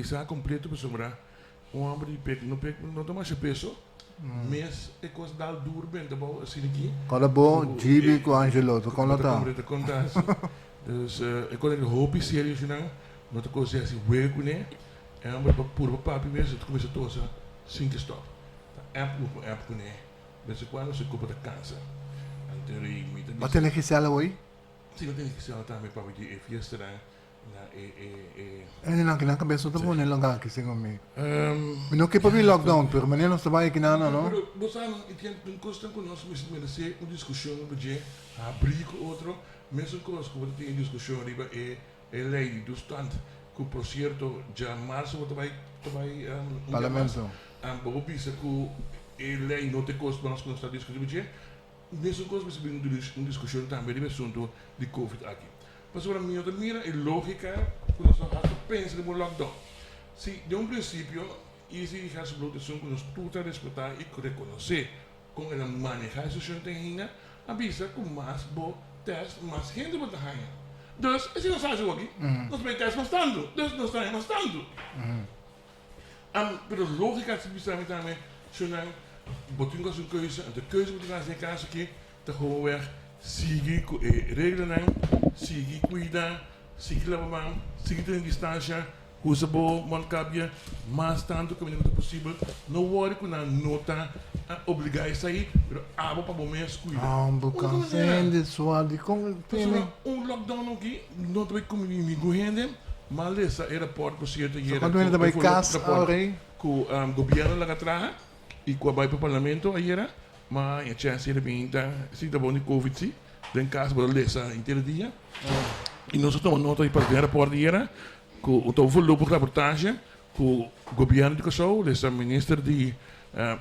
visa completo para sombra. Um homem de pek, não toma peso. Mas é coisa da duro bem, tá bom? Assim aqui. Quando bom, Gibi com Angelo, tu conta. Dus ik kon een hoop serieus gedaan. Dat ik kon zeggen, we kunnen. En we hebben papi mensen, toen we het zo zien te stop. De app kunnen. Dus ik kwam, ze kopen de kansen. En toen ik met Wat heb je zelf hoor? Zie wat ik zelf daar met papi die even gisteren. En dan kan best wel een lang gaan kiezen mee. We nog keer papi lockdown, pero meneer nog sabay kinana no? We zijn een kosten con ons met een discussie budget, abrigo outro. Mensen conosco wat die discussie riba lei do stand que por cierto já março vai Parlamento. Bobo bisa que lei não te costa para nós quando está discutindo budget. Nesse caso você vem discussão também de assunto de Covid aqui. Mas para mim outra mira é lógica que nós não pensa no lockdown. Se de princípio e se já se bloqueou que nós tudo respeitar e reconhecer como ela maneja a situação tem avisa com mais bo test, mais gente vai estar ganhando. Dus, se nós fazemos aqui, nós vamos teste bastante. Dus, nós estamos bastante. Pero lógica se precisa também, se não, botem com a sua keuze, de keuze moet gaan zijn kaas aqui, te gewoon weg, siga regelen, siga cuidar, siga lavar, siga ter distância, usa boa, mondkapje, mas tanto como é possível, não worry com a nota obrigar a sair, pero abo para bom mês cuidar. Bukan sende suado com lockdown aqui, não tem como me correndo, mas essa era por cierto hier. Quando ainda vai casa, que o governo lá atrás e com a vai para o parlamento aí mas a chance de pinta, se tá bom de covid sim, tem casa para lesa inteiro dia. E nós tomamos nota aí para o aeroporto aí que o tô voorlopige reportage que o governo de Kosovo, lesa minister de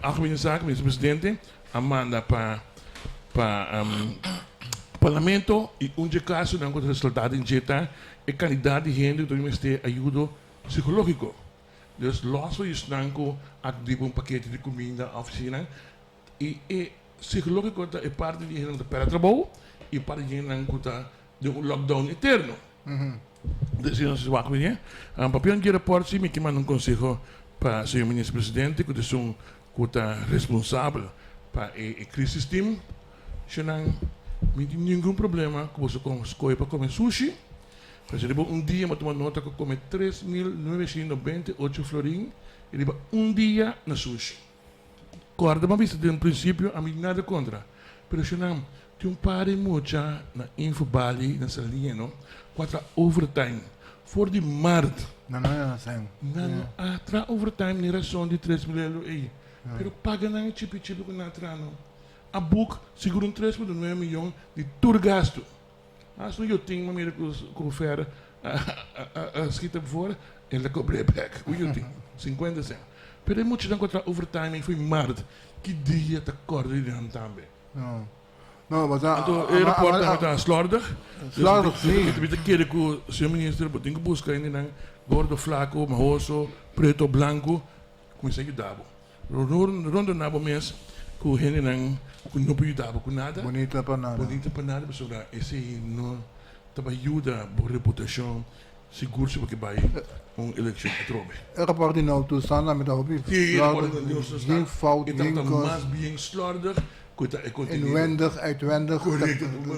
Algemene Zaken, minister-presidente, manda para parlamento e caso não contra resultado em jeta é candidato de gente do ministério ajuda psicológico. Dus los van je snanko activo um paquete de comida oficina e psicológico é parte de gente para trabalho e parte de gente de lockdown eterno. Dus não se wacht weer. Papier de rapport sim que manda consejo para o senhor ministro-presidente que é responsável para a crise team. Se não tem nenhum problema que você escolhe para comer sushi. Mas ele dia mas tomar nota que come 3.998 florim e ele dia na sushi. Corda mas vista de princípio a mim nada contra. Pero se não tem par mucha na Info Bali na salinha no 4 overtime for de março. Não sei. Não, tra overtime nem razão de 3.000 euros aí. Pero paga na tipo com na trano. A book segura 3,9 milhões de tour gasto. Als nu je ting maar meer ver schieten voor, en dan kom je back. Hoe je ting? 50 cent. Pero moet je dan contra overtime voor maart. Que dia te acorde de hand também. Não, mas o aeroporto está slordig. Slordig, sim. Eu te quero que o senhor ministro tem que buscar ainda gordo, flaco, marroso, preto, branco, comecei a ajudar. Rondo nabo mês, que o gente não pode ajudar com nada. Bonita para nada. Bonita para nada, mas esse não ajuda a reputação. Seguro se porque vai eleição a trobe. O rapport in auto staan met de hobby. Geen fout, geen kost. Bien slordig. Inwendig, uitwendig.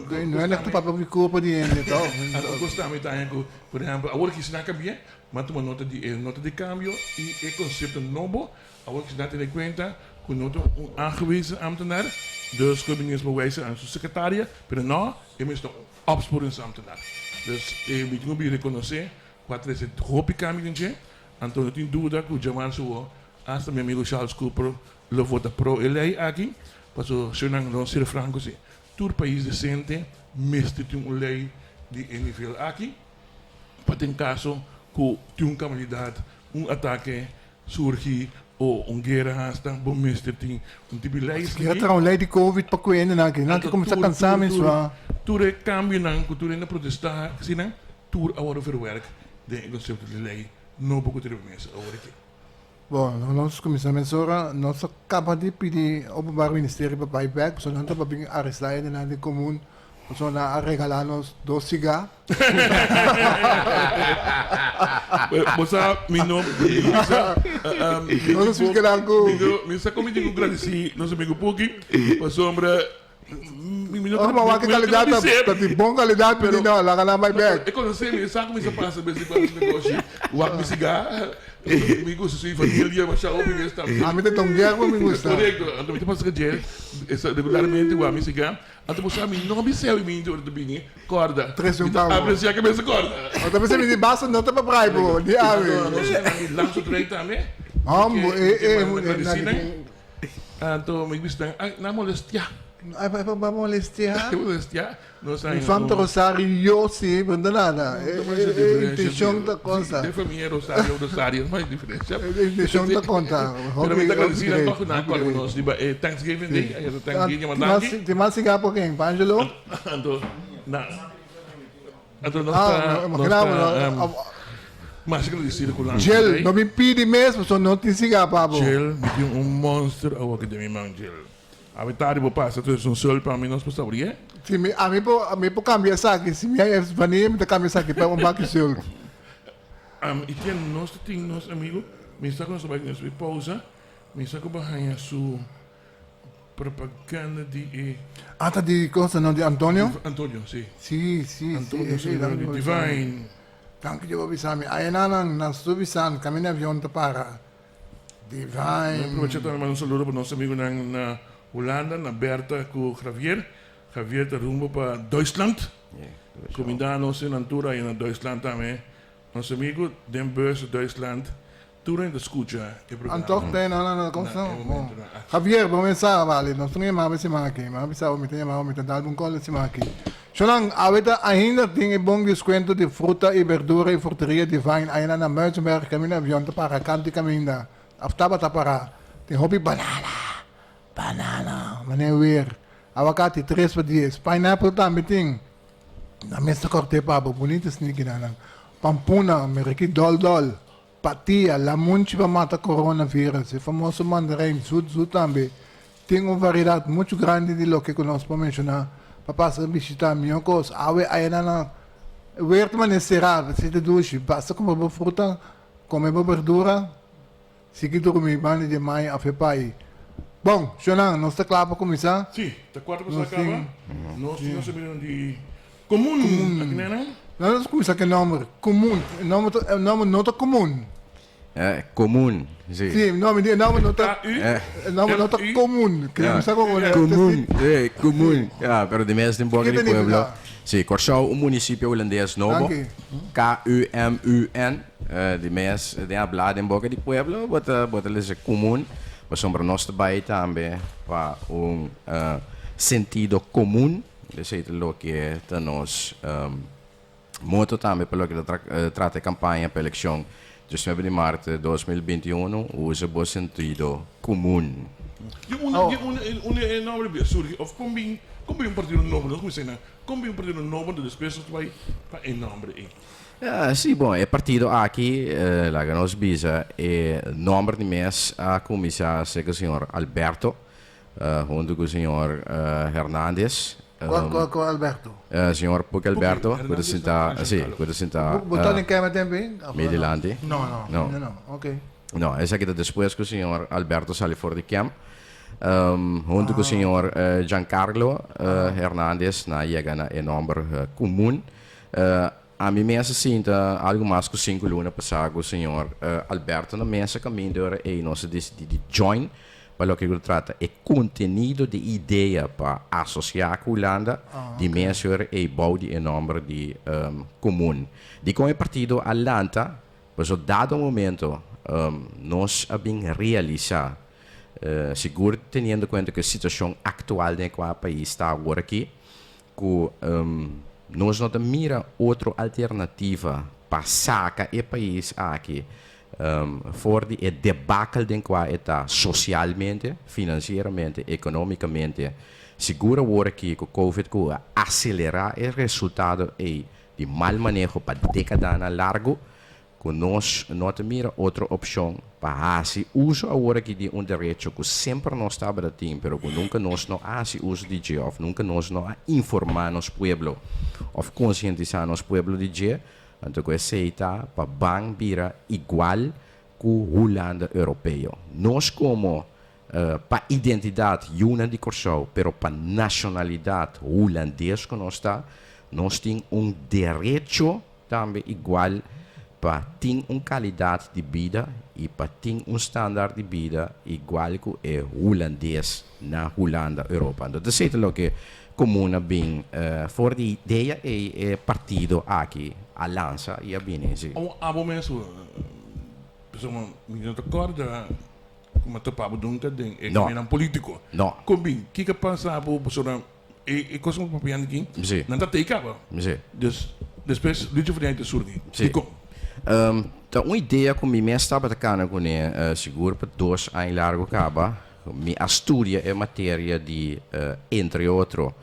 Inwendig te papier kopen die in dit al. Ik was daarmee eigenlijk, por exemplo, agora que se bem, mas uma nota de câmbio e o conceito novo, agora que se dá ter conta, que nota aangewezen ambtenaar, dus kun je niet eens bewijzen aan zijn secretaria, maar nou, je moet een opsporingsambtenaar. Dus je moet je reconhecer, wat is het hoop câmbio, então eu tenho dúvida que o Jamal Suo, hasta meu amigo Charles Cooper, lo vota pro ele aqui, mas o senhor não ser franco assim, todo país decente, mesmo tem uma lei de nível aqui, para ter caso que tem uma calamidade, ataque surge ou guerra hasta, bom mesmo tem tipo de lei. Ja, trouwens, lei die COVID pa kwenen na kin. Nanti kom sa kansamin swa. Toer cambio nan, toer na protestar, sina, toer agora verwerk de conceito de lei, não pouco ter mensen agora aqui. Bom, nós começamos agora, nós acabamos de pedir ao Openbaar Ministerie para buyback, zodat we babing arresteren naar de comune, So na regalanos 2 cigar. Bosa, mino, misa, Não sei que lang ko. misa como digo agradeci, nosso amigo Puki, pa sombra, Oh, mawaki kalidad tati bong kalidad pero no, la kana my bag. E quando você me sabe como isso passa, mas quando esse negócio, o ar me cigar, amigo, se sua família, mas já ouve mesmo. A mí te tonguear mo me gusta. Correcto, então me passa que essa regularmente o ar me cigar, então você me não me sei o mim de ordo bini, corda. 3 centavos. Aprecia que mesmo corda. O tapos me di basa no te pa praibo, di Não ave. sei, lanço direito também. Ambo Então me gusta, na molestia. Ay, pa molestia. Molestia, não sei. Mi fam to Rosario Yossi, banda nada. Intenção da coisa. De família Rosario, não é diferença. Intenção da conta. Pero me está agradecido toch na kwal ko nos, di ba? Thanksgiving Day, ay Thanksgiving yung madaki. Ti mal siga po quem, Pangelo? Ando na Ando Makina mas agradecido ko lang. Gel, no me pide mesmo, so não te siga pa po. Gel, met um monster ao que de mi mang gel. A metade po passa, tu é sol para mim nós por saber. Si a mí po cambia saque, si me é vanilla, me te cambia saque para um baque sul. E tem nós tem nosso amigo, me está com essa bagulho na pausa, me está com bahia su propaganda de Ata di cosa, no, di Antonio? Antonio, sim. Sì, Antonio Divine. Danke je Bisami. Ayenan na subisan kami na avion ta para. Divine. Aproveito também um saludo para nosso amigo na Holanda, na Berta com Javier. Javier está rumbo para Duitsland. Combinamos em Antura e na Duitsland também. Nosso amigo Den Beurs, Duitsland. Tour in de escucha. Antok tayo na konsum. Javier, bumesa vale. Nós temos uma vez aqui, uma vez ao meter uma meter dalbum cola se aqui. Zolang aweta ainda tem bom desconto de fruta e verdura e fruteria Divine ainda na Merzenberg caminho avião para canto caminho. Aftaba ta para. Tem hobby banana, manewer. Avocado 3 por 10. Pineapple também tem. Na mesa corte pa bonito sneaky na. Pampuna, meriki dol. Patia, lamunchi para mata coronavirus. O famoso mandarim, sud também. Tem uma variedade muito grande de lo que nós podemos mencionar. Para passar a visitar minhocos, awe ainda na. Wert man é cerrado, se te duche, basta comer boa fruta, comer boa verdura, seguir dormir bem de manhã a fepai. Bom, Xonan, nós está claro para começar? Sim, está claro para acabar? Nós sabemos de comum, aqui não é? Nós começar com o nome comum, nome nota comum. É comum, sim. Sim, nome nota comum. Comum, comum. Ja, pero de mensen in Boca de Pueblo. Sim, Corsau, um município holandês novo. K-U-M-U-N. De mensen die hablan in Boca de Pueblo, wat is comum. We sombra nós também também para sentido comum. Dus het lo que é nós moto também pelo que trata a campanha para eleição. Dus we hebben in maart 2021 usa bom sentido comum. Een enorme sorry, of combin um partido novo, não como cena, combin um partido novo de despesas vai para enorme. Sim, bom, é partido aqui, lá que nós bisa, é nome de mês a começar com o senhor Alberto, junto com o senhor Hernandes. Qual Alberto? Senhor Puc Alberto, quando senta Botar em cama também? Medilante. Não, ok. Não, essa aqui depois com o senhor Alberto sale for de camp. Junto com o senhor Giancarlo Hernandes, na chega na nome comum. A mim me sinta algo mais que 5 lunas passar com o senhor Alberto na mesa caminho e nós decidimos join. Para o que ele trata é conteúdo de ideia para associar com a Holanda, de mensurar e bouw de nome de comum. De como é partido Atlanta, mas dado momento nós abim realizar, seguro tendo em conta que a situação atual em qual o país está agora aqui, que nós não mira outra alternativa para sacar o país aqui. Voor die debacle den qua está socialmente, financeiramente, economicamente, seguro agora que o Covid que acelerar o resultado e de mal manejo para década largo, que nós não temos outra opção para fazer uso agora que de direito que sempre nós estava a ter, pero que nunca nós não fazemos uso de dia, ou nunca nós não informar nos pueblo, ou conscientizar nos pueblo de dia, então que aceita para bang bira igual que o Holanda europeu. Nós como para identidade una de Corsau, pero para nacionalidade holandês que nós temos direito também igual para ter uma qualidade de vida e para ter standaard de vida igual que é holandês na Holanda, Europa. Então, dat is lo que comuna bem voor de ideia é partido aqui, a lança e a binense. Abo mesmo, pessoal, me não acorda como tu pabo dunca den é No. um político. No. Combin, que passa abo pessoa e coisa com papiano aqui. Sim. Não tá teicava. Sim. Dus depois lite frente surdi. Sim. Então, uma ideia que me estava tocando com ele, seguro para 2 anos largo acaba, me estudia é matéria de, entre outros,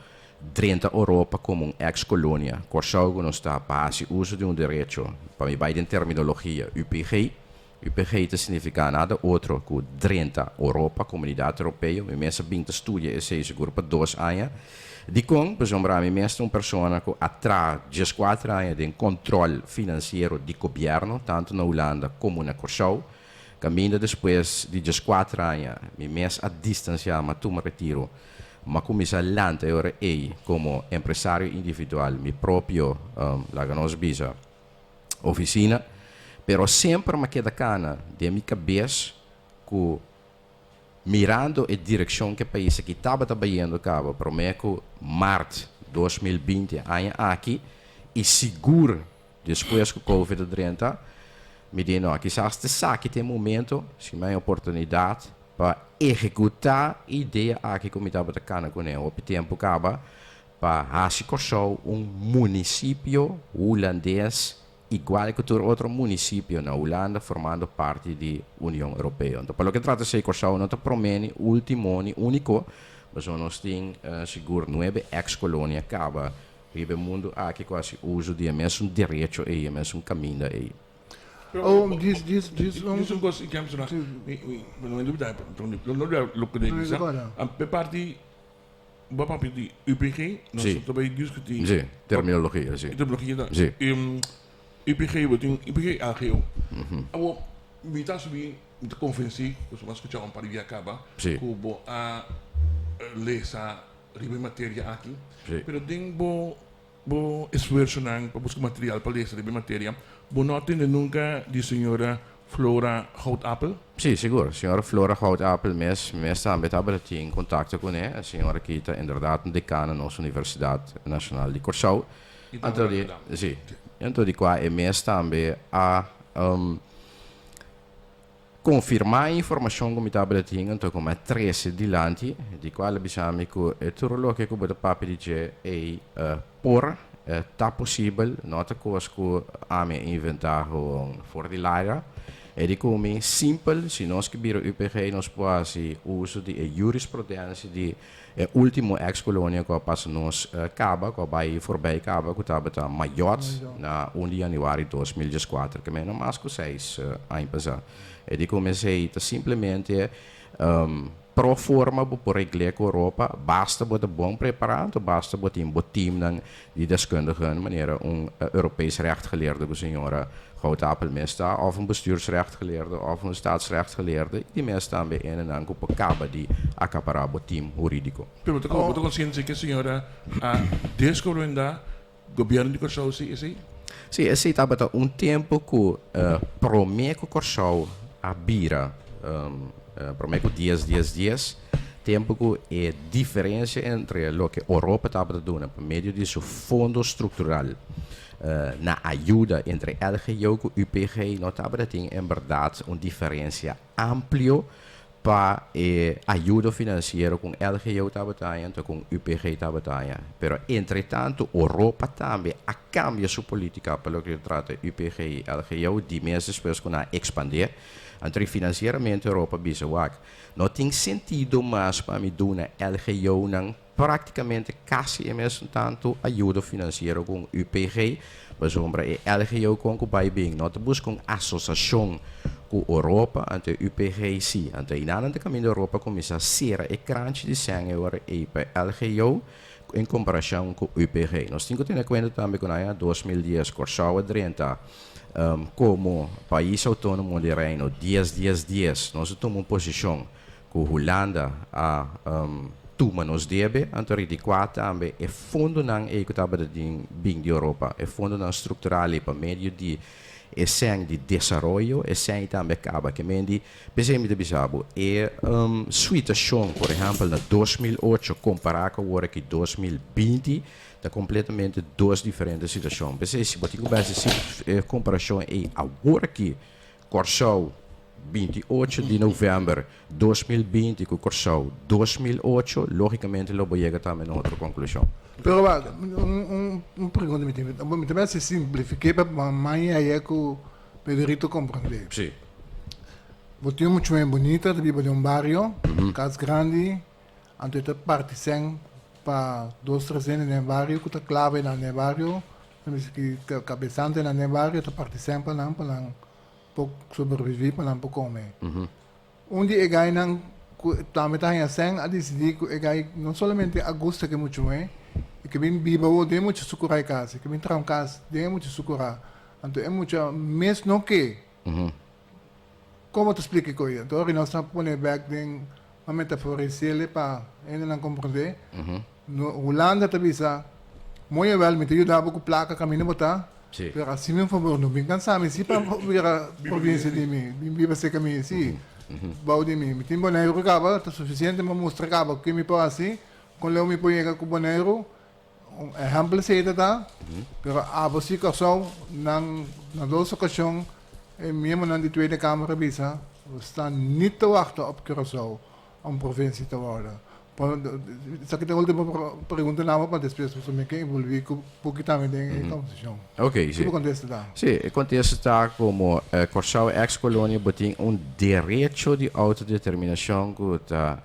30 Europa como uma ex-colônia. Corsau que não está para o uso de direito, para me vai em terminologia, UPG. UPG significa nada outro que 30 Europa, comunidade europeia, me mesmo bem estudia esse seguro para 2 anos. De com, por exemplo, a mim mesmo uma pessoa que atrás de 4 anos de controle financeiro do governo, tanto na Holanda como na Corsau, caminho depois de 4 anos, me mesmo a distanciar, mas tu me retiro, mas começa a lança agora como empresário individual, meu próprio, lá que nós visa, oficina, pero sempre me queda cana de minha cabeça que mirando a direção que o país que estava trabalhando cabo, prometo março 2020 aqui e seguro depois que o Covid-30 me diz não, quizás que tem momento, se tem oportunidade para executar a ideia aqui como estava tocando com ele, o tempo acaba para fazer Corsau município holandês igual que todo outro município na Holanda formando parte da União Europeia. Então, pelo que trata de Corsau, não está promene último, único, mas nós temos seguro 9 ex-colônia acaba vive mundo aqui quase uso de mesmo direito e mesmo caminho aí. Diz Isso é coisa que eu não dúvida, não é o que diz. A parte boa de UPG, nós também discutimos. Sim, terminologia, sim. Terminologia, sim. IPG beting IPG AGO. Abo mita subi mita conferensi, dus mas escuchar um par de acaba, cubo a lesa ribe materia aqui. Pero ding bo esforço nang para buscar material para lesa ribe materia. Bo noten de nunca de senhora Flora Houtappel. Sim, seguro. A senhora Flora Houtappel também estava em contato com ela. A senhora que está, inderdaad, een decana na nossa Universidade Nacional de Corsau. Então, de qua é mesmo também a confirmar a informação que me estava dizendo, então, como é 13 dilante, de qual é que é tudo o que o papo diz é por tá possível, não é coisa que a me inventar for de Lyra, é de como simples, se nós que vira UPG, nós podemos uso de jurisprudência de último ex-colônia que passa nos Caba, que vai voorbij Caba, que estava maior na 1 de januari 2014, que menos mais que 6 anos passado. E de comecei simplesmente pro forma por regler com a Europa, basta botar bom preparado, basta botar um team de deskundigen, maneira Europees rechtgeleerde, que a senhora Houtappel mesta, of bestuursrechtgeleerde, of staatsrechtgeleerde, die mesta também in en aan op Caba die acaparabo team jurídico. Pero tô consciente que a senhora descobrindo governo de Corsau sim? Sim, esse estava tempo que prometo Corsau a bira, prometo dias, tempo que é diferença entre o que a Europa estava dando por meio de seu fundo estrutural. Na ajuda entre LGO e UPG, nós temos em verdade uma diferença ampla para ajuda financeira com LGO e com UPG. Pero, entretanto, a Europa também cambia sua política pelo que trata UPG e LGO, de mesmo depois que expandir. Entre financeiramente a Europa bisa wak. Não tem sentido mais para me dar LGO praticamente casi mesmo tanto ajuda financeira com UPG, por exemplo, LGO com o Baibing, nós buscamos associação com a Europa, ante UPG sim, ante a inanda caminho da Europa começa a ser e crunch de sangue agora para LGO em comparação com o UPG. Nós temos que ter em conta também que em 2010, Corsau 30, como país autônomo de Reino, 10, nós tomamos posição com a Holanda a tuma nos debe, anterior de 4 também, é fundo não é que estava de Europa, é fundo não estrutural para meio de esse de desenvolvimento, esse também acaba que mendi, pensei-me de bisabo, é situação, por exemplo, na 2008 comparado com o que 2020, está completamente duas diferentes situações. Pensei se botar com base comparação é agora que Corsau 28 de novembro 2020 com Corsau 2008, logicamente lo vou chegar também a outra conclusão. Pero pergunta me também se simplifiquei para mamãe aí que o Pedrito compreender. Sim. Você é muito bem bonita, vive em barrio, casa grande, então te participam para 2-3 anos no barrio, que te clave no barrio, que cabeçante no barrio, te participa para pouco sobreviver, para não comer. Onde é que não também está assim, a decidir que não somente a gosta que muito bem, que vem viva ou tem muito sucura em casa, que vem traum casa, tem muito sucura, então é muito mesmo que como te explico que eu então nós estamos pondo back em uma metáfora para ainda não compreender. No Holanda também está muito bem, me ajudava com placa caminho botar. Sim. Pero assim mesmo favor, não vem cansar, mas se para a província de mim, viva se caminho assim, bau de mim, me tem boneiro que acaba, está suficiente para mostrar acaba que me pode assim, quando eu me ponho com boneiro, exemplo se está, pero a você que só na duas ocasiões mesmo na de tweede kamer visa, we staan niet te wachten op Curaçao om provincie te worden. Sa kita última pergunta naman pa después so me que envolvi com pouco também em constituição. Ok, sim. Como contesta da? Sim, o contexto está como Corsau ex-colônia tem direito de autodeterminação que está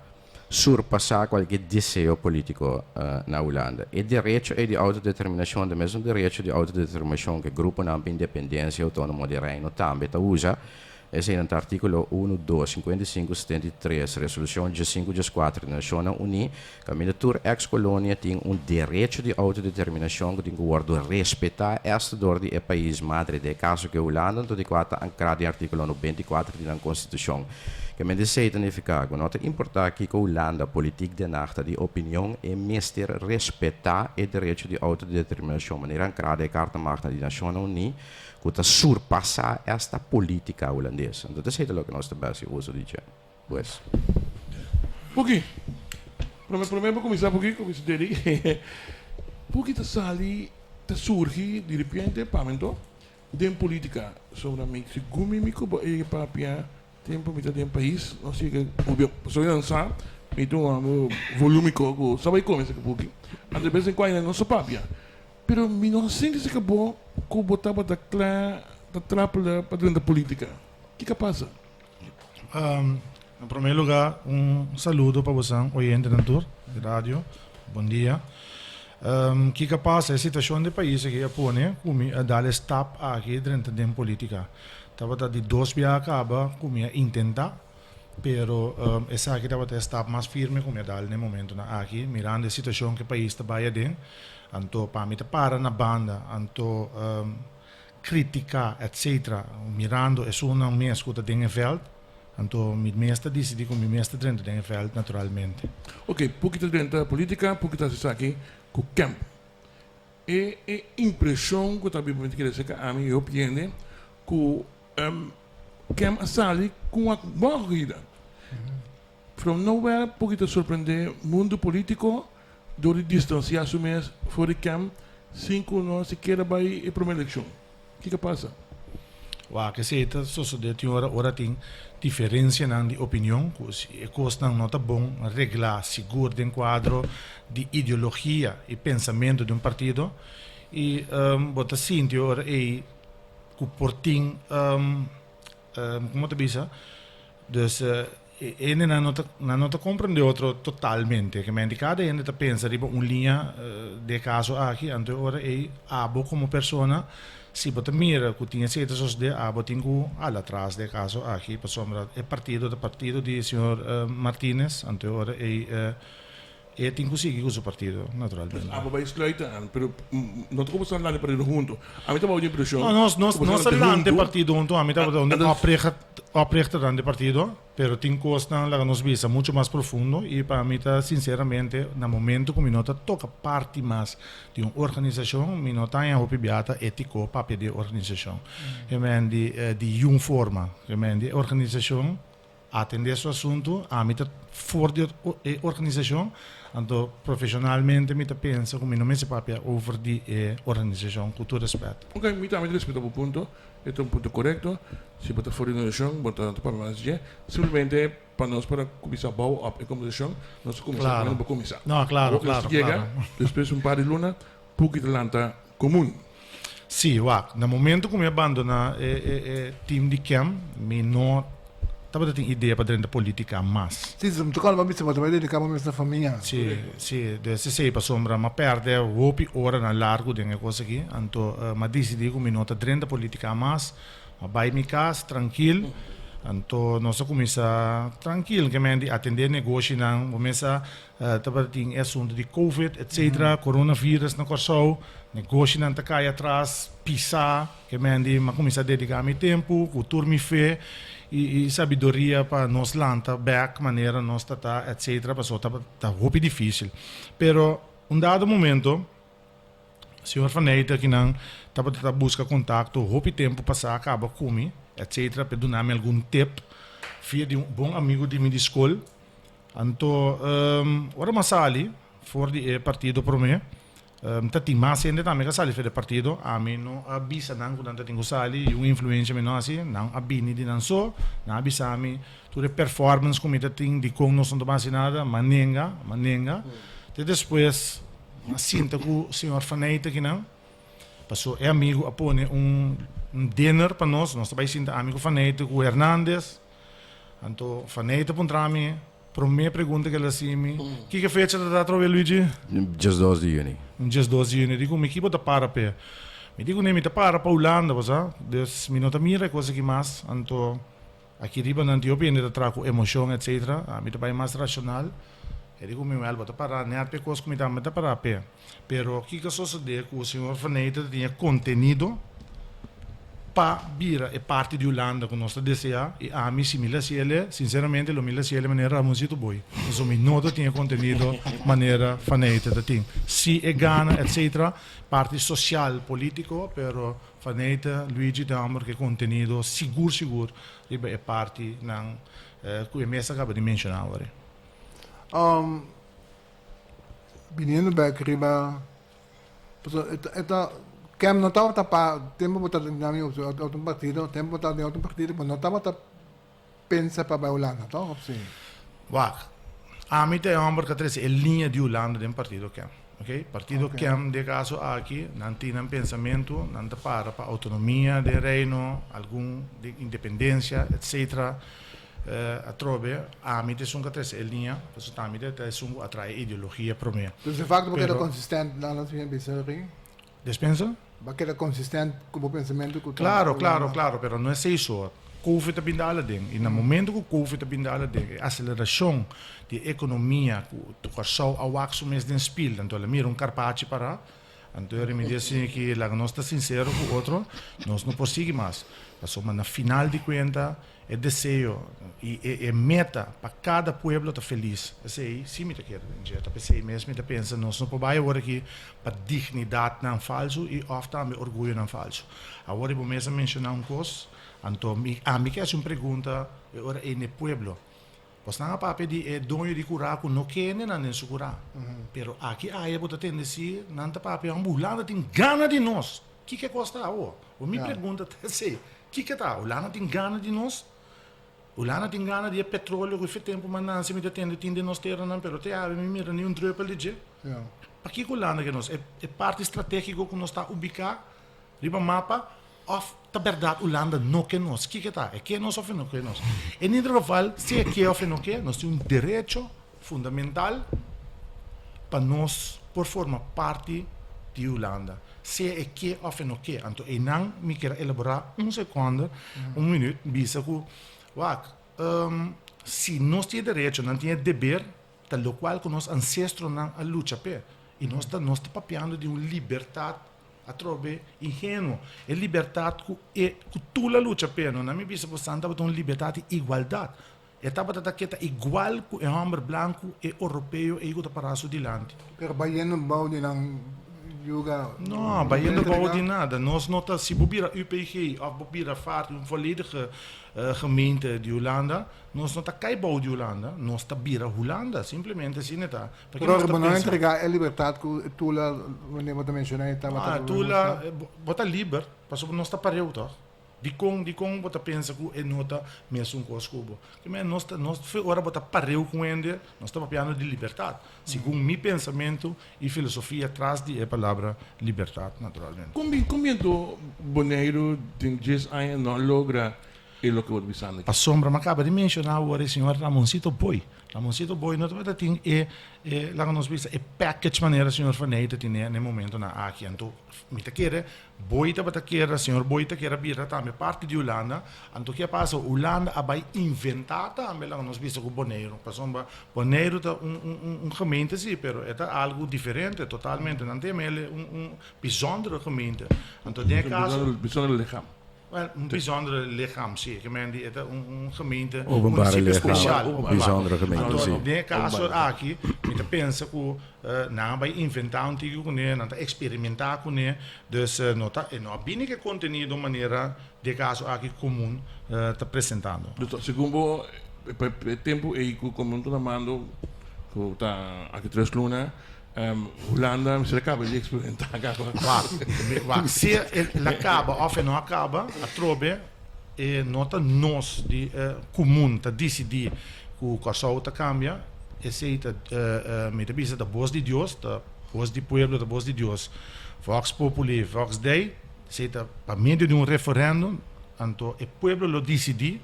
surpassar qualquer desejo político na Holanda. E direito de autodeterminação, o mesmo direito de autodeterminação que o grupo na independência autônoma de Reino também usa, esse é no artigo 1, 2, 55, 73, resolução 15, 14 da Nações Unidas, que a miniatura ex-colônia tem direito de autodeterminação que tem que respeitar esta dor do país madre, de caso que a Holanda, todo quatro ancrado em artigo 94 da Constituição. Que me dice significa que nota importa que a Holanda política de nacht de opinião é mestre respeitar o direito de autodeterminação, maneira ancrada em carta magna da Nações Unidas, que está surpassar esta política holandesa. Então, isso é o que nós estamos usando de pois. Porque, primeiro começar porque como se diz, porque está sali, está surge de repente parlamento de política sobre a mim, se gumi mico para pia tempo mitad de país, não sei que o só lançar, então o volume que sabe como esse porque, às vezes em quando não só papia. Pero mi não sente se acabou com botar da trapla para dentro da política. O que passa? Em primeiro lugar, saludo para você, oyente da tour de rádio. Bom dia. O que passa é a situação do país que é põe como dar step aqui dentro da política. Estava de dois dias acaba como intentar, pero essa aqui estava step mais firme como dar no momento na aqui, mirando a situação que o país está dentro. Anto pamita para na banda, anto critica, etc. Mirando é só um mês que está dentro do veld, anto mit meeste decidi com meeste dentro do veld naturalmente. Ok, porque está dentro da política, porque está aqui com o campo. E a impressão que também pode querer dizer que a mim eu penso que o campo sali com uma boa corrida. From nowhere, porque te surpreender mundo político door de distanciatie mais voor de camp, 5 não sequer bij a primeira eleição. O que passa? Wa que seita só de ora tem diferença na de opinião, que costa não tá bom reglar seguro de quadro de ideologia e pensamento de partido e bota sinti ora e que porting como te bisa dus e non te comprende otro totalmente, che mendi cada gente te pensa riba un linea de caso aqui, ante ora e abo como persona si pot mira que tinha siete sos de abo tingu alla atrás de caso aqui, per sombra e partido di signor Martinez, ante ora e tingu sigi con suo partido, naturalmente. Ah, vai sluiten aan, pero no te como están hablando para ir juntos. A mí te va a dar impresión. No, no salante partido junto, a mí estaba donde oprichter de partido, pero tem costa la nos visa mucho más profundo y para mí sinceramente, na momento como nota toca parte más de una organización, mi nota en hopibiata ético papel de organización. Que men di jung forma, que men di organización atender su asunto, a mí voor de organización, então profissionalmente me pensa como não me se papia over die organização com todo respeito. Ok, me também respeito ao ponto, este é um ponto correto. Se botar fora da organização, botar para mais dia, simplesmente para nós para começar a boa a organização, nós começamos a começar. Não, claro. Depois par de luna, pouco de lanta comum. Sim, no momento que me abandona o time de camp, me não estava tendo ideia para dentro da política mais. Sim, se me tocar uma missa, vai dedicar uma missa da família. Sim, desse sei para sombra, mas perde roupa hora na largo de coisa aqui, então, mas decidi que me nota dentro da política mais, mas vai me casa tranquilo, então nós começa tranquilo, que me atender negócio não, começa estava tendo assunto de COVID, etc, coronavírus na Corsou, negócio não tá cai atrás, pisar, que me mas começa a dedicar meu tempo, cultura me fé e sabedoria para nos lanta back maneira nós tá etc passou tá roupa difícil pero dado momento senhor Faneita que não tá busca contato roupa tempo passar acaba comigo etc para dar-me algum tip via de bom amigo de minha escola então ora masali for de partido para mim tati mais gente também que sali fez partido a mim não avisa não quando tenho sali e uma influência menor assim não abini de não só não avisa a mim tudo performance como tem de como não são mais nada manenga e depois sinto que o senhor Faneita que não passou é amigo apone dinner para nós também sinto amigo Faneita com o Hernandes então Faneita para mim para minha pergunta que ela assim que fecha da trove Luigi? Just 2 de juni. Just 2 de juni. Digo, me equipo da para pe. Me digo, nem me para Holanda, você? Des me nota mira coisa que mais. Então, aqui riba na Etiópia ainda trago emoção, etc. A mim também mais racional. Eu digo, me mal, bota para, nem até coisa que me dá, me dá para pe. Pero, o que sucede que o senhor Faneita tinha conteúdo para vir é parte de Holanda com nossa DCA e a mim sinceramente lo mila ciele maneira muito boa então me nota tinha conteúdo maneira Faneita da tem se é Ghana etc parte social político pero Faneita Luigi Damer que conteúdo seguro riba é parte não que mesa acaba de mencionar agora Viniendo back riba Kem no estaba tapa tempo botar nami outro partido, tempo botar de outro partido, mas não estava pensa para Holanda, tá? Sim. Wacht. A mim tem amor que traz a linha de Holanda de partido Kem, ok? Partido Kem de caso aqui não tem um pensamento, não te para autonomia de reino, algum de independência, etc. A trove a mim tem que traz a linha, porque também tem atrai ideologia para mim. Dus de facto porque era consistente lá na sua pensão, Despensa? Porque era consistente com o pensamento que Claro, pero não é isso. COVID está vindo a ding. E no momento que o COVID está vindo a ding, a aceleração de economia, que o Corsou a waxo mês de spil, então ela mira carpaccio para, então eu me disse que lá nós está sincero com o outro, nós não conseguimos mais. Mas na final de conta, é desejo e meta para cada pueblo estar feliz. Sim, sim, me quero dizer, pensei mesmo, me pensa, nós não podemos agora aqui para dignidade não falso e ofta orgulho não falso. Agora eu vou mesmo mencionar coisa, então a mim que é uma pergunta, agora é no pueblo. Pois não há para pedir dono de curar com não quer nem não se curar. Pero aqui aí eu tenho se não está para pedir ambulante tem gana de nós. Que custa o? O me pergunta assim, que tá? Holanda tem gana de nós? Holanda tem gana de petróleo que faz tempo, mas não se me detende de nós ter não, pero te abre me mira nem druppel de je. Para que Holanda que nós é parte estratégica que nós está ubicado, riba mapa, of de verdade Holanda não quer nós. O que está? É que nós ou não quer nós? Em ieder geval, se é que ou não quer, nós temos direito fundamental para nós por formar parte de Holanda. Se é que ou não quer. Então, eu não me quero elaborar segundo, minuto, bisa que, se nós temos direito, não temos dever, tal qual que nós ancestros não a luta pé. E nós estamos papiando de uma liberdade a trove ingênuo. É liberdade que tu la luta pé. Não me bisa que você uma liberdade e igualdade. Estava daquela igual que o homem branco e europeu e o paraço de lante. Pero bayan ng bawal nilang yoga. Não, bij de bouw die nada. Nós nota se bobira UPG of bobira vaart een volledige gemeente de Holanda, nós nota kai bouw de Holanda, nós ta bira Holanda, simplesmente assim neta. Pero não entregar a liberdade que Tula, quando você mencionou, Tula, bota liber, passo nós ta pareu toch? Di kong bota pensa que é nota mesmo um coscubo. Que nós ora bota pareu com ele, nós estamos falando de liberdade. Segundo meu pensamento e filosofia atrás de a palavra liberdade, naturalmente. Como Boneiro tem 10 anos não logra o que você está aqui? A sombra me acaba de mencionar agora o senhor Ramoncito Boy. Ramoncito Boy, não está tem lá nos visa é package maneira o senhor Faneita tem no momento na aqui. Então, me tá querer Boy tá querer, senhor Boy tá querer bira também parte de Holanda. Então que passa Holanda vai inventar também lá nos visa com Boneiro. Passou Boneiro tá gemeente sim, pero é algo diferente totalmente. Não tem ele bijzondere gemeente. Então tem caso bijzonder lichaam. Een bijzondere lichaam, zie ik. Die het een gemeente, Openbare lichaam. speciaal. Bijzondere gemeente, zie. Nee, caso aqui, me pensa que na vai inventar um tigo com ele, na experimentar com ele, dus nota e não bem que conteúdo maneira de caso aqui comum tá apresentando. Dus segundo o tempo e que como tu namando, que tá aqui 3 lunas. Holanda, se acaba de experimentar. Se ela acaba ou não acaba, a trobe é nota nós de comum, tá decidir que o casal tá cambia, e se tá me te bisa da voz de Deus, da voz de pueblo, da voz de Deus, Vox Populi, Vox Dei, se tá para meio de referendo, então o pueblo lo decidi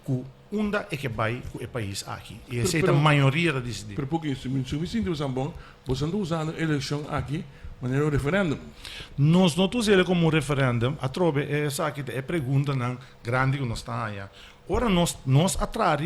que onda é que vai com o país aqui. E essa é a maioria da decidir. Pero porque isso me sinto bom, você não usando a eleição aqui, maneira o referendo. Nós não usamos ele como referendo, a trobe essa aqui é pergunta não grande que nós está aí. Ora nós atrás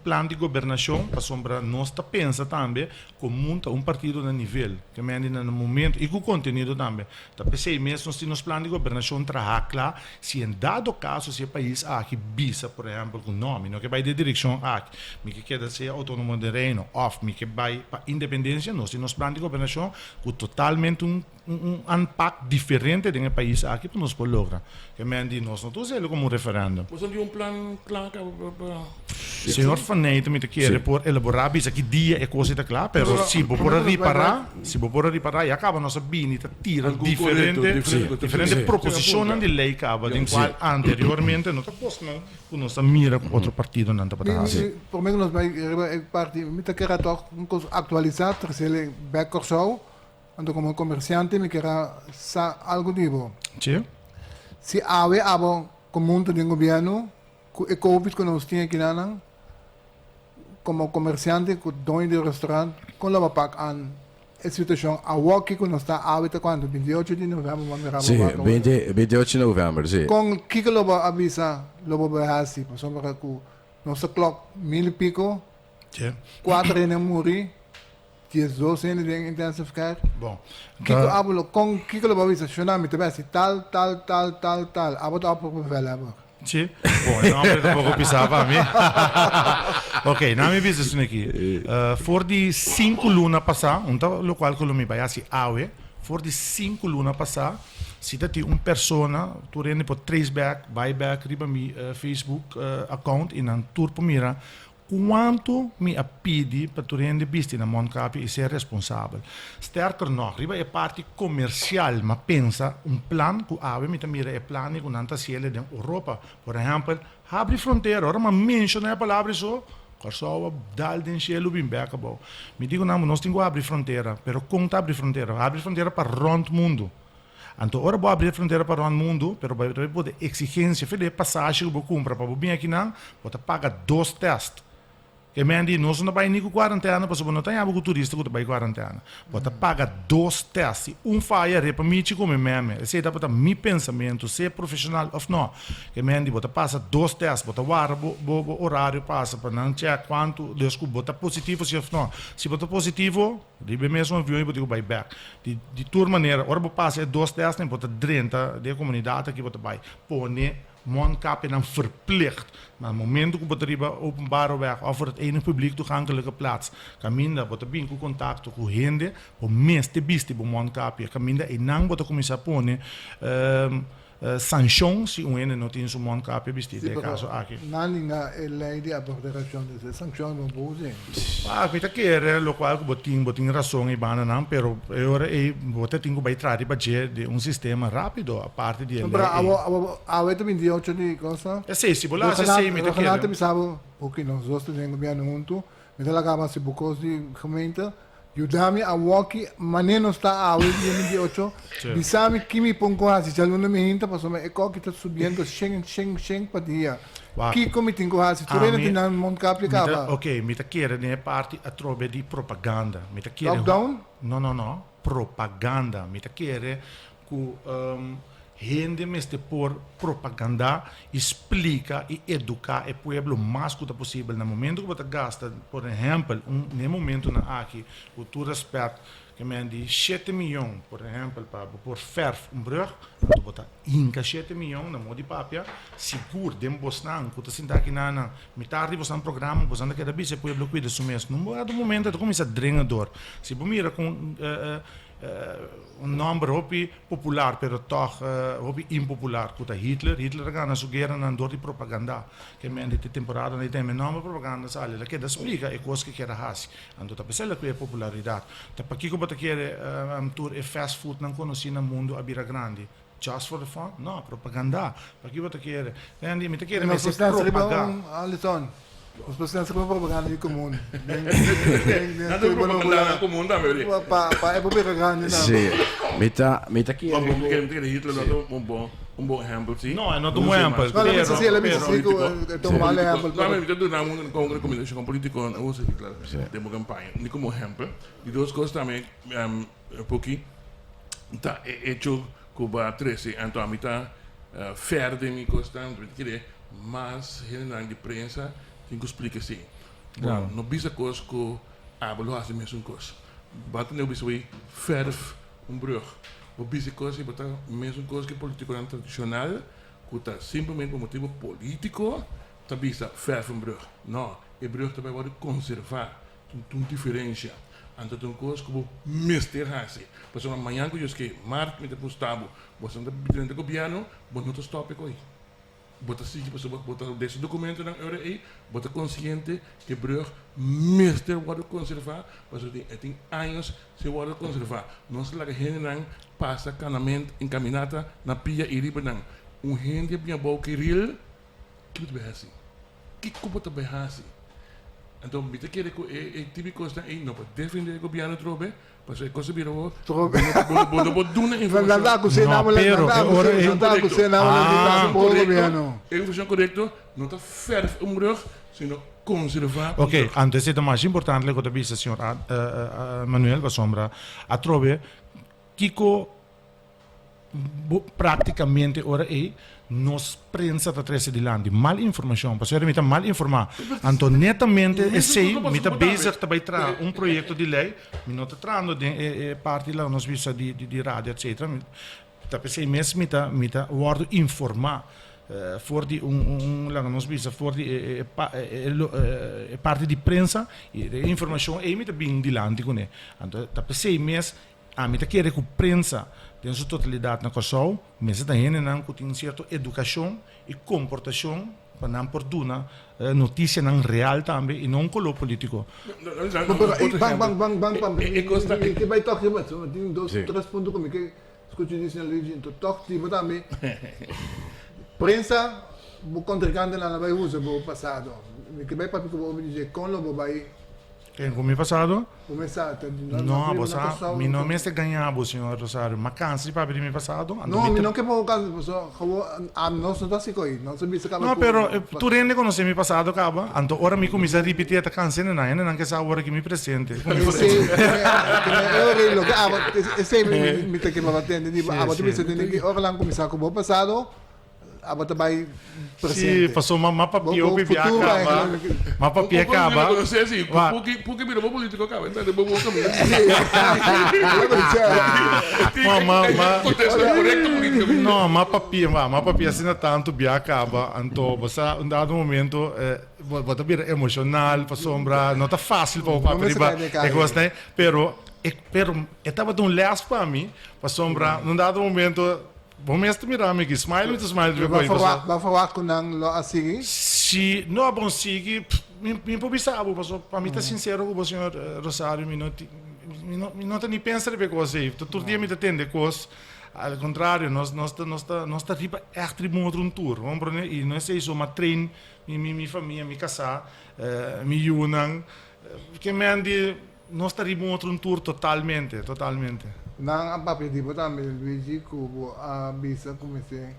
plano de governação para sombra nós tá pensa também como monta partido de nível que me no momento e com conteúdo também tá pensei mesmo nós temos plano de governação trabalhar claro se em dado caso se o país aqui bisa por exemplo com nome não que vai de direção aqui me que quer ser autônomo de reino off me que vai para independência nós temos plano de governação com totalmente impacto diferente do país aqui para nós poder lograr que me nós não usamos ele como referendo. Você tem plano claro Senhor Faneita me quer por elaborar bisa que dia é coisa tá claro, pero se vou por reparar e acaba nossa binita tira diferente proposição de lei acaba em qual anteriormente não tá posto não com nossa mira com outro partido não tá para por mim nós vai parte me te quer toch atualizar terceiro back or so ando como comerciante me quer algo tipo se abo comum do governo o COVID que nós tínhamos aqui como comerciante, dono de restaurante, com a pac an a situação a walkie que nós está hábito quando 28 de novembro vamos Sim, 28 de novembro, sim. Com que lobo avisa, lobo bahasi, passou para que nossa clock 1000 e pico, 4 em muri, 10, 12 em intensificar. Bom, com que lobo avisa, chonami te vai tal, abo tá por vela. Sim. Bom, não é um pouco pisar para mim. Ok, não me business aqui. For de 5 lunas passar, o qual que eu me vai assim, for de 5 lunas passar, se tem uma pessoa, tu rende por 3 buyback, riba mi Facebook account e não tur por mira, quanto me pedi para tu rende visto na Moncapi e ser responsável. Sterker nog, riba é parte comercial, mas pensa plan que ave me mira é plano com nanta cielo de Europa. Por exemplo, abre fronteira, ora mas menciona a palavra só, Corsoa dal den cielo bem acabou. Me digo não, nós temos abrir fronteira, pero como abrir fronteira para rond mundo. Então, ora boa abrir fronteira para o mundo, pero vai poder exigência, fazer passagem que você compra para vir aqui não, você paga 2 testes. Que mendi, nós não vai nem com quarentena, porque não tem algo turista que vai quarentena. Você paga 2 testes, falha para mim como meme. Se dá para meu pensamento, se é profissional ou não. Que mendi, você passa 2 testes, você guarda o horário passa para não checar quanto desculpa, você positivo se ou não. Se você positivo, ribe mesmo avião e você vai back. De toda maneira, ora você passa 2 testes, você drenta de comunidade que você vai pôr mondkapje dan verplicht. Maar op het moment dat je op openbare weg of voor het ene publiek toegankelijke plaats, kaminda wat bin ku contact ku hende, po meste bisti po mondkapje, kaminda inang wat komisa pone sanction si ene not in so mondkapje bisti de caso aqui. Nani nga lei di abordação de sanção no buzi. Ah, mi takere lo qual ku botin razão e bana não, pero ora e bote tingo vai trari budget de sistema rápido a parte de Pero awo também dia 8 de cosa. É sei, se bola se sei mi takere. Nós sabe o que nós dois temos governo junto, me dá lá se bucos de gemeente. Yudami a walkie maneno está a dia 8. Bisami kimi pongo asi, já não me hinta, passou me eco que está subindo sheng padia. Que como tingo asi, tu rena tinan mondkapje kaba. Ok, mi takere ne parte a trobe di propaganda. Mi takere Lockdown? No, propaganda. Mi takere ku gente meste por propaganda explica e educa o pueblo mais que possível no momento que você gasta, por exemplo, no momento na aqui, o tu respeito que me di 7 milhões, por exemplo, para por verf brug, tu bota inca 7 milhões na modi papia, seguro dem bosnan, que tu sinta aqui na metade você um programa, você anda que da bice pueblo cuida su mesmo. No momento tu começa a drengador. Se você mira com number hopi popular, pero toch hopi impopular. Kuta Hitler gana su guerra nan door die propaganda. Che men di temporada nei teme nome propaganda sale, la che da spiega e cos che era hasi. Ando ta pesela que popularidade. Ta pakiko bata kere tour e fast food nan conosci na mundo abira grandi. Just for the fun? No, propaganda. Pakiko bata kere. Andi mi ta kere Mas me você propaganda. Alisson. Os presidentes não propaganda de comum. Nada de propaganda comum da maioria. Pa é propaganda. Sì, metà chi Maar è? we kennen Hitler dat een bon exempel, zie. No, è not un exempel. No, la messa sì, la messa Pero- sì, è un male No, exempel. maar we doen nou een recomendatie van politico en hoe zeg ik dat? Demo campagne. Niet como exempel. Die dos cosas também pouquinho. Tá hecho Cuba 13 en a mitad verde mi costa, mas heel de prensa tem que explicar assim. Claro. No bisa cos que abalo hace mesmo cos. Bate no bisa verf brug. O bisa cos e botar mesmo cos que político tradicional, que tá simplesmente por motivo político, tá bisa verf brug. Não, e brug também pode conservar, tem diferença. Então tem coisas que mister hace. Por exemplo, amanhã que eu esqueci, Mark me Gustavo, você anda pedindo governo, você não está tópico aí. Bota assim, você bota desse documento na hora aí, bota consciente que brug mister pode conservar, porque tem anos se pode conservar. Não se laga gente não passa canamento encaminhada na pia e riba não. Gente bem bom que real, que você vai assim, que como você vai assim. Então, me te quer que é típico está aí não para defender o governo trobe, porque coisa virou vou dar uma informação. Nanda ko sa naman lang, nanda ko sa naman lang dito sa buong gobyerno. Informação correcta, não está verf brug, sino conservar. Ok, antes é mais importante que eu disse, senhor Manuel Vassombra, a trove, Kiko praticamente ora é nos prensa da trece de landi mal informação, porque eu me tá mal informar. Então netamente é sei, me tá bezig te vai tra projeto de lei, me não tá trando de parte lá nos visa de rádio etc. Tá pensei mesmo me tá word informar. Voor die nos visa voor die parte di prensa e informazione e mi ta bing di lanti con e anto ta pensei mes a mi ta chiede cu prensa in sua totalità na cosou mes ta hene nan cu tin certo educação e comportação para não perdona notícia nan real também e não colo político. Bang. Que vai tocar, mas tem dois, três pontos comigo que escuto disso na legenda, então toque tipo também. Prensa, o contracante lá vai usar o passado. Que vai para que vou dizer com o vai Quem comi passado? Começar, Não, você, mi não me se ganhava, senhor Rosário. Mas cansa de papi de mi passado? Não, não que por causa, não sou assim coi, não sabia se acaba. No, pero tu rende conosce mi passato, acaba. Anto ora mi comincia a ripetere a canzone, non anche sa ora che mi presente. Esse me tem que bater, digo, ah, você pensa que ora lá começar com o passado, ah, você vai presente. Sì, passò ma papio pipi acaba. Ma papi acaba. Porque mira, vou político acaba, então vou caminho. Contexto correto político. No, ma papi assina tanto bi acaba, anto basta un dato momento vota bir emocional, pa sombra, não tá fácil para o papi riba. E gosta, pero estava tão less para mim, pa sombra, num dado momento vou mesmo mirar me que smile with smile de coisa. Vai falar com não assim? Se não é bom seguir, me pobisabo, para mim tá sincero com o senhor Rosário, me não tá nem pensar de coisa aí. Todo dia me tá tendo coisa. Al contrario, nós tá riba echt remote um tour, vamos por né? E não é isso, mas trein, minha família, minha casa, minha yunang, que me andi, nós tá remote um tour totalmente. Nang ang papi di ba tayo Luigi Kubo bisa comecei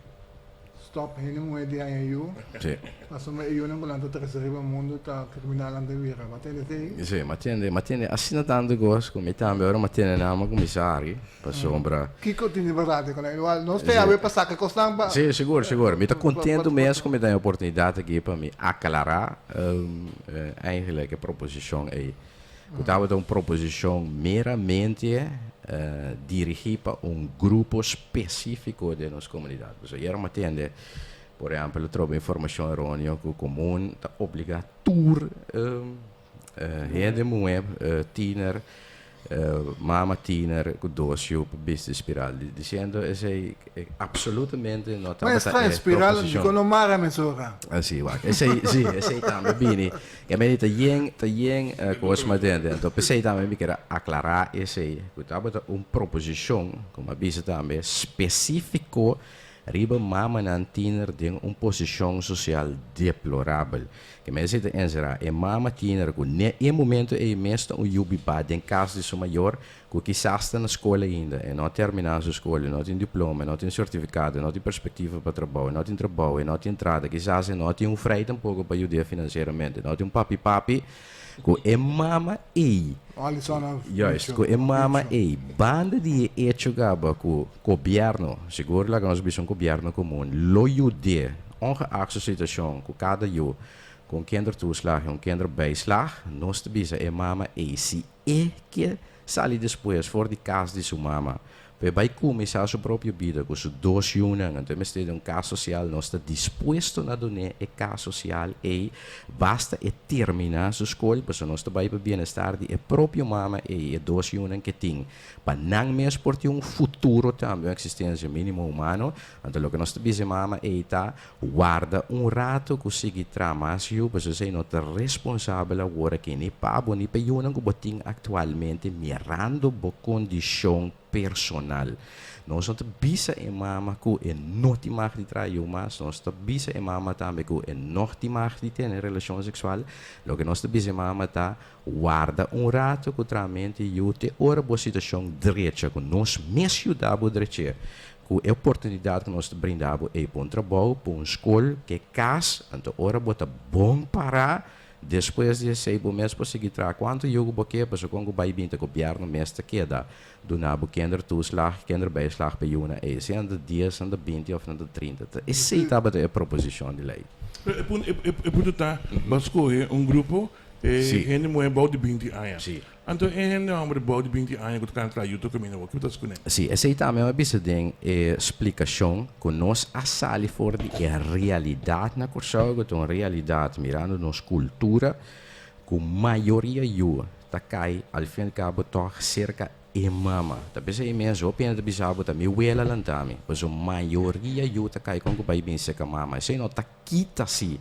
stop hindi mo edi ayu. Sì. Aso may iyon ang kulanto tres riba mundo ta kriminalan de vira. Matende sei? Sì, ma tiene assina tanto cose come tambe, ora ma tiene nama commissari, per sombra. Kiko tini barate con igual. Non stai a ver passar que costan ba. Sì, sicuro. Mi sta contento mesmo come dai opportunità aqui para me aclarar eigenlijk a proposição aí. Estava uma proposição meramente dirigida a um grupo específico de nossa comunidade. Então, era uma tenda, por exemplo, trovo informação errônea que o comum está obrigado a tour, tiener, mama tiener, com doce para business espiral. Dizendo, é absolutamente não está. Mas essa espiral, digo, não mara mesura. Sì, guarda, esse também bini. E a me tá yen coisa mais dentro. Então, pensei também me queira aclarar esse, que tava uma proposição, como a bisa também específico riba mama tiener de uma posição social deplorável. Que me zit en zera e mama tiener ku ne e momento e mesto o yubi ba den caso de sua maior ku quizás está na escola ainda e não terminar a sua escola, não tem diploma, não tem certificado, não tem perspectiva para trabalho, não tem entrada, quizás não tem freio tampouco para ajudar financeiramente, não tem papi ku e mama e juist, ku e mama e banda de hecho gaba ku governo, seguro lá que nós bisão governo comum, lo jude, ongeacht de situatie, ku cada ju com kindertoeslag en kinderbijslag, nós te bisa e mama e si que sali depois for de casa de sua mama. Vai começar a sua própria vida com seus dois juntos, então mas tem caso social, nós está disposto a donar e caso social e basta e terminar sua escola, porque nós está para bem-estar de própria mama e dois juntos que tem, para não mesmo por ter futuro também, uma existência mínima humana, então o que nós está dizendo mama e tá guarda rato que consegue trabalhar, porque você não está responsável agora que nem para nem para juntos que botem atualmente mirando boa condição personal. Nós não bisa e mama que não te mag de trair, mas nós bisa e mama também que não te mag de ter relação sexual. Lo que nós bisa e mama tá guarda rato que realmente eu te ora boa situação direita que nós me ajudamos direita. Com a oportunidade que nós brindamos é para um trabalho, para uma escola, que casa, então ora bota bom parar. Depois de 6 meses para seguir tra quanto eu vou que para com o bai binta governo mestre queda do nabo kindertoeslag kinderbijslag per juna é se anda 10 anda 20 of anda 30 esse estava a proposição de lei E puto tá basco um grupo e ele moe bau de 20 anos. Sim. Então ele não é bau de 20 anos que kan tra YouTube caminho que das kune. Sim, esse também é bisa den explicação que nós a sali for de realidade na curso que uma realidade mirando nos cultura que maioria eu tá cai al fim de cabo toch cerca e mama. Tapi sa imenso, o pena bisabo ta mi wela lang tami. Paso maioria eu tá cai com o pai bem seca mama. Sa no ta kita si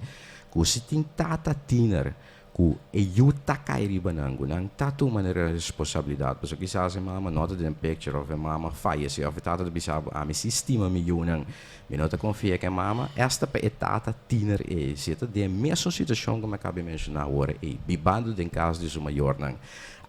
ku si ting tata tiner ku ajuda kairi banango nang tatu manera responsabilidade. Porque quizás a mama nota de picture of a mama falece of tata de bisabo a mi sistema miljoen mi nota confia que a mama esta pe etata tiener zitten de mesma situação como acabei de mencionar agora e bibando den caso de sua maior nang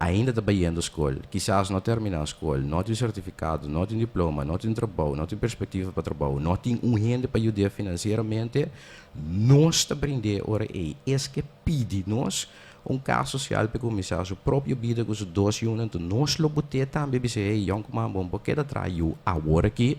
ainda trabalhando na escola, quizás não terminar a escola, não tem certificado, não tem diploma, não tem trabalho, não tem perspectiva para trabalho, não tem renda para ajudar financeiramente, nós aprender ora é que pede nós caso social para começar a sua própria vida com os dois anos, então nós lo botar também para dizer, young man, bom, porque da traio agora aqui,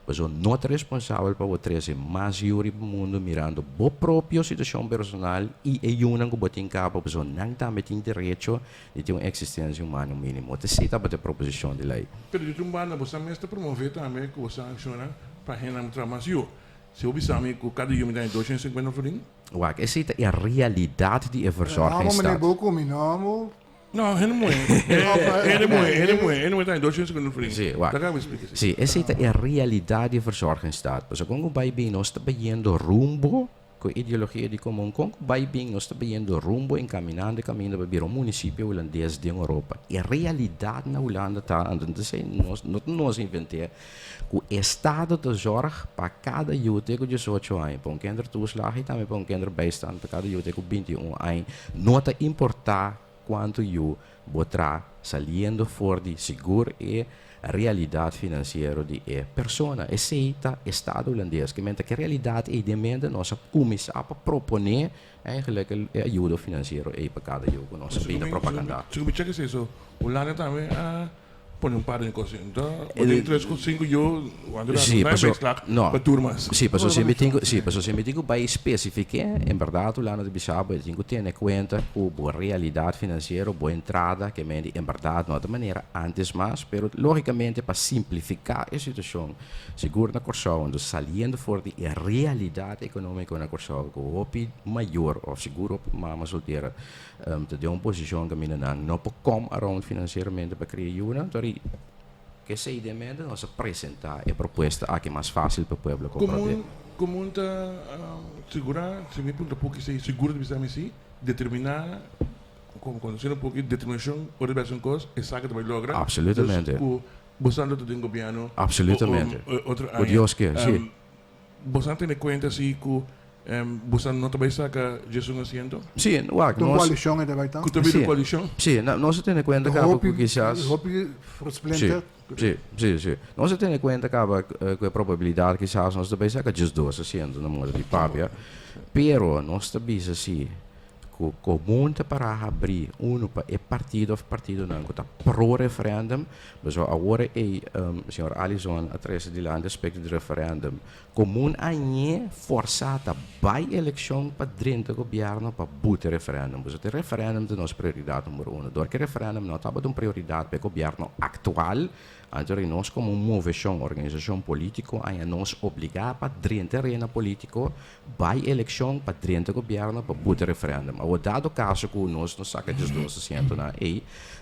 mas eu não é responsável para o trazer mais júri para o mundo mirando a própria situação personal e ayunang ko botin ka pa so nang também tem direito de ter uma existência humana mínimo. Você cita para a proposição de lei. Pero de tumbana, você mesmo está promover também que você aciona para renam trabalho. Se eu sabe que cada dia me dá 250 florin? Wak, essa é a realidade de verzorging Meneer staat. Boko, minamo. Não, ele não está em 250 florin. Sim, wak. Daar gaan we explicar. Sim, essa é a realidade de verzorging staat. Mas quando vai bem nós está indo rumbo com ideologia de comum, quando vai bem nós está indo rumbo encaminhando caminho para o município holandês de Europa. E a realidade na Holanda está andando assim, nós inventamos o estado de zorg para cada jute com 18 anos, para kinderen toeslag e também para kinderen bijstand para cada jute com 21 anos, não te importar quanto you botará saliendo for de seguro e realidade financeira de persona. Essa estado holandês, que mente que a realidade é de mente nossa começar a proponer eigenlijk ajuda financeira para cada jute com nossa vida propaganda. Se eu me cheque isso, o Holanda também põe par de coisas. Então, tem 3 ou 5 eu quando Sim, para turmas. Sim, mas se me digo bem específico, em verdade, lá no Bissau, eu tenho que ter em conta a realidade financeira, boa entrada, que em verdade, não de maneira antes mais, mas logicamente para simplificar a situação, seguro na Corsão, então saliendo for de realidade econômica na Corsão, com o OPI maior, ou seguro mama solteira, te deu uma posição que não pode come around financeiramente para criar uma, que se idealmente nós apresentar a proposta aqui mais fácil para o povo compreender. Como está segurar, se me pergunta por que se seguro de visar si, determinar, como conhecer um pouco de determinação, ou de um coisa, é saca de logra. Absolutamente. Bostando do governo. Absolutamente. Outra O Deus que, sim. Bostando tem conta se que bostando não também saca Jesus asiento. Sim, Toen coalition en daarbij dan. Que também a coalição. Sim, nós temos conta que quizás. Hoop versplinterd. Sim. Nós temos conta que a probabilidade que quizás nós também saca Jesus asiento na moda de papia, pero nós também assim comum para abrir para o partido não está pro referendum, mas agora senhor Alison atrás de lá aspecto do referendum comum é forçada by eleição para dentro do governo para botar referendum, mas o referendum é nossa prioridade número 1, door que referendum não está uma prioridade para o governo atual. Antes nós como uma organização política a nós obrigar para dentro arena político by eleição para dentro do governo para botar referendum. O dado caso que nós nos saca de 200 na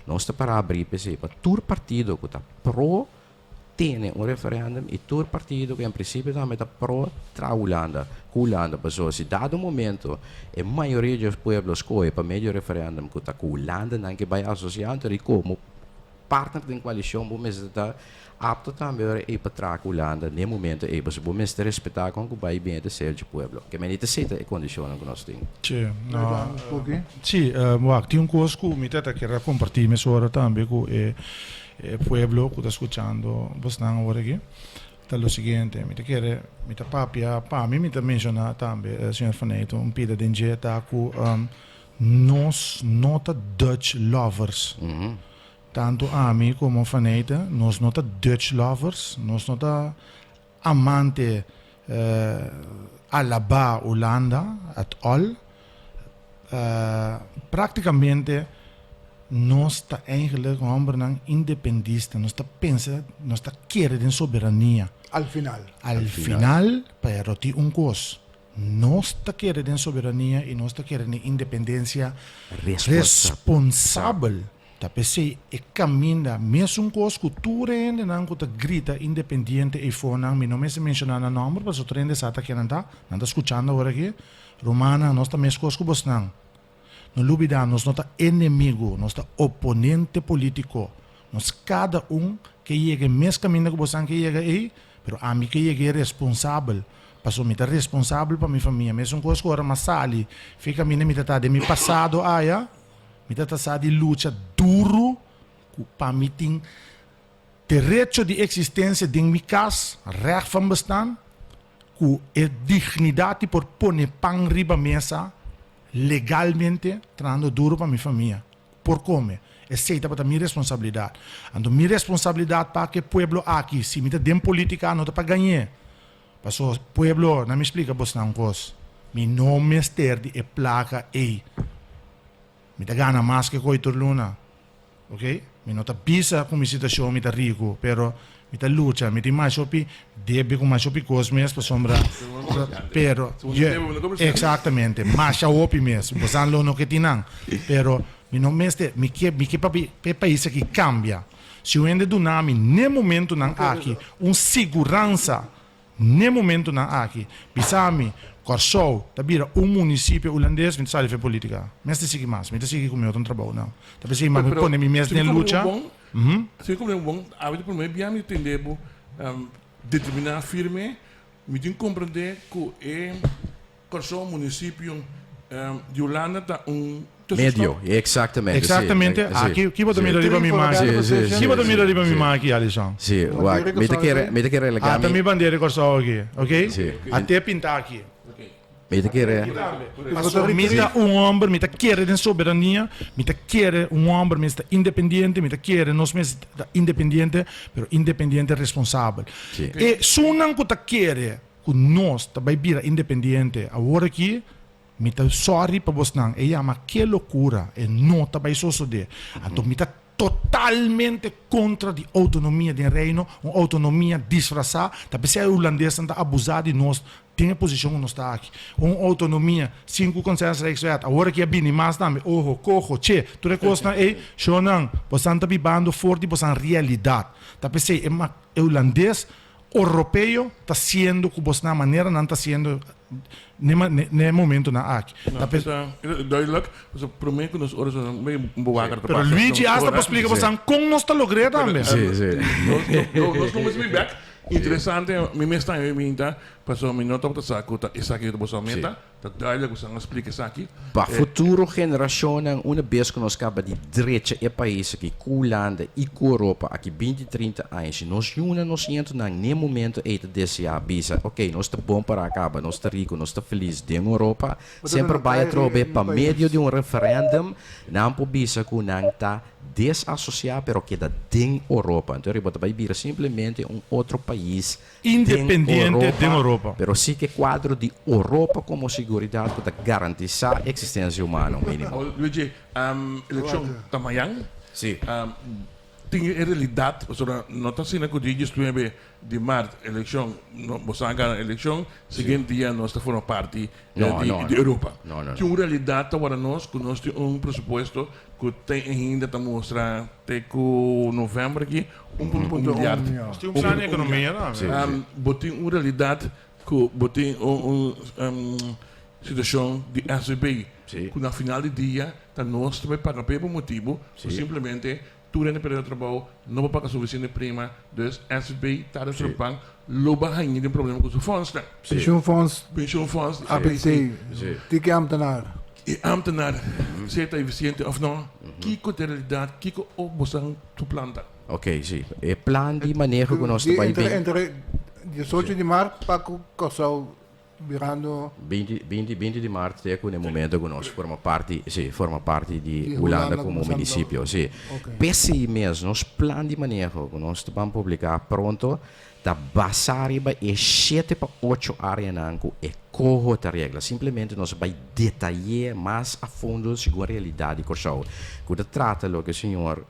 nós está para abrir para todo partido que está pro tem referendum e todo partido que em princípio também está pro Holanda. Holanda, pessoal, se dado momento a maioria dos pueblos coi para meio referendum que está Holanda não que vai associar e como partner da coalição, bom mês está apto também para trazer a Holanda no momento e bom mês de respeitar com o vai bem de ser de pueblo. Que me não sei a condição que nós temos. Sim, sim, tem um coisa que me tenta querer compartilhar mais hora também com o pueblo que está escutando bastante agora aqui. Tá o seguinte, me tá papia, para mim me tá mencionar também, senhor Faneto, pida de injeta com nós nota Dutch lovers. Tanto a mim como a Faneta, nós não somos Dutch lovers, nós não somos amante alaba Holanda at all. Praticamente, nós estamos eigenlijk een independista, nós estamos pensando, nós estamos querendo soberania. Al final. Al final, pero tem coisa. Nós estamos querendo soberania e nós estamos querendo independência responsável. Tapese e caminha mesmo com as culturas não que grita independiente e fona me não me se mencionar na nome mas o trem de sata que não está escutando agora aqui Romana nós também com as cubos não não lubida, nós não tá inimigo, nós tá oponente político. Nós cada que chega mesmo caminho que você que chega aí, pero a mim que chega é responsável. Passou me tá responsável para minha família. Mesmo coisa agora, mas sali, fica a minha tá de meu passado aí, me tá sa de luta duro, para mim tem direito de existência de minha casa, recht van bestaan, com a dignidade por pôr pão riba mesa, legalmente, trando duro para minha família. Por como? Aceita para minha responsabilidade. Ando minha responsabilidade para que o povo aqui, se me tem política, não tá para ganhar. Passou o povo, não me explica, você não coisa. Mi nome é placa aí. Me tá ganha mais que coitor luna. Ok? Mi não tá pisa com minha situação, me tá rico, pero me tá luta, me tem mais chopi, deve com mais chopi cosmes para sombra. Pero, exatamente, mais chopi mesmo. Você não lo que tinang. Pero mi não me que país que cambia. Se eu ainda do nome, nem momento não aqui, segurança, nem momento não aqui. Bisami, Corsou, tabira município holandês, me sai de política. Mas te sigue mais, me te sigue como eu não trabalho não. Tapi se me põe me mesmo em luta. Se como é bom, a vida por mim bem me entender determinar firme, me tem compreender que é Corsou município de Holanda tá Medio, exatamente. Exatamente. Aqui que também riba mi maki. Que também riba mi maki, Alisson. Sim, me te quer legal. Também bandeira Corsou aqui, ok? Até pintar aqui. Me te quer. Mita homem, mita quer de soberania, mita quer homem, mita independente, mita quer nós mesmos independente, pero independente responsável. E sunan que ta quer que nós também vira independente, agora aqui mita sorry para você não, é uma que loucura, e não também só de. Então mita totalmente contra a autonomia do reino, uma autonomia disfarçada, também se a holandesa está abusada de nós, tem a posição que nós está aqui. Uma autonomia, 5 conselhos reikswet, agora que é bem mais também, cojo, tu recosta é, shonan, você está vivendo forte, você realidade. Também se é uma holandês, europeu, está sendo, que você na maneira não está sendo, nem momento na aqui. Duidelijk, dus probeer que nós horas meio bewaker te Pero Luigi, hasta para explicar você como nós está logrando também. Sim. Nós vamos me back. Interessante, me está em minta, passou me nota para saco, tá isso aqui do você meta, tá duidelijk, você não explica isso aqui. Para futuro geração, uma vez que nós acaba de direita e país aqui, Holanda e Europa, aqui 20, 30 anos, nós nós entro na nem momento eita desse abisa, ok, nós está bom para acabar, nós está rico, nós está feliz de Europa, sempre vai trobe para meio de referendum, não por bisa que não está desassociar, pero que da den Europa. Então, ele vai vir simplesmente outro país independente de Europa. Pero sí que quadro de Europa como seguridade para garantizar a existência humana, mínimo. Luigi, eleição tamanhang? Sim. Tem realidade, não está sendo que o dia 9 de março, eleição, você ganha a eleição, seguinte dia nós estamos parte de Europa. Tem uma realidade para nós, que nós temos pressuposto que tem ainda para mostrar até novembro aqui, 1,1 milhar. Tem plano de economia, não? Tem uma realidade que tem uma situação de SB, que na final do dia, nós também para pelo motivo, simplesmente durante o período de trabalho, não vai pagar suficiente prima, dus SB está de trabalho, loba ainda tem problema com os fundos. Pensioenfonds, APC, die que ambtenaar. E ambtenaar, se está eficiente ou não, que a realidade, que o você planta. Ok, sim. É plano de manejo que nós vai ver. Entre 18 de março, Paco Corsou virando 20 de março é no momento que nós forma parte de Holanda como município, sim. Pese mesmo, nós plano de manejo que nós vamos publicar pronto, da basariba e 7 para 8 áreas nanco é corro da regra. Simplesmente nós vai detalhar mais a fundo segundo a realidade que Corsou. Quando trata lo que o senhor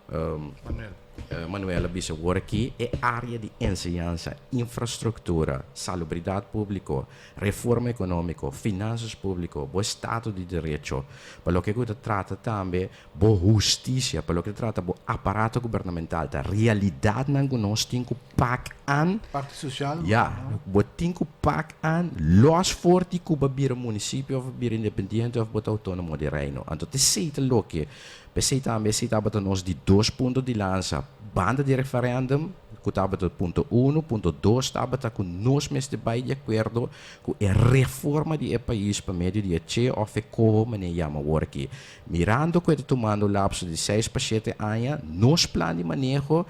Manuela disse agora aqui é área de ensinança, infraestrutura, salubridade pública, reforma econômica, finanças públicas, bom estado de direito, pelo que trata também boa justiça, pelo que trata bom aparato governamental, da realidade que nós temos que pagar parte social. Ja, botin ku pak aan los forti ku babira municipio of babira independiente of bot autonomo de Reino. Anto te seita loke. Pesita bata nos di 2 puntos di lanza. Banda di referendum, ku tabata punto 1, punto 2, tabata ku nos mes de bai de acordo ku e reforma di e país pa medio di che of e ko mane yama worki. Mirando ku e tomando lapso di 6 pa 7 anni, nos plan di manejo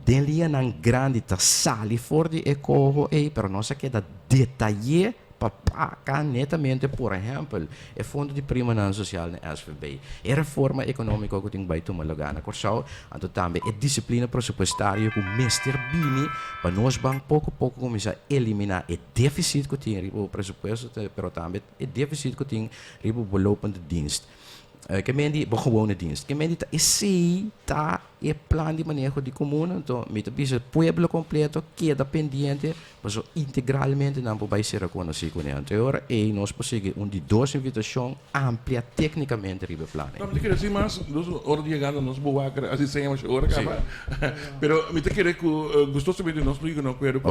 den lia nan grandi tassali for di ecoho pero non sa che da detalhe papaka netamente por exemplo e fondo di prima nan social na SVB e reforma economica que tem baito malagana corsau anto tambe e disciplina pressupostaria com Mr. Bini para nós bang pouco começar a eliminar e déficit que tem ribo pressuposto pero tambe e déficit que tem ribo belopende dienst. Que mendi gewone dienst. Que mendi tá e plan de manejo de comuna, então met o pueblo completo queda pendiente, mas integralmente não vai ser reconhecido com ele. Agora nós conseguimos de 2 invitações amplia tecnicamente ribe plano. Não, me quero dizer mais, nós hora de chegar nós boa assim sem mais hora, pero me te quero que gostou saber de nós liga não quero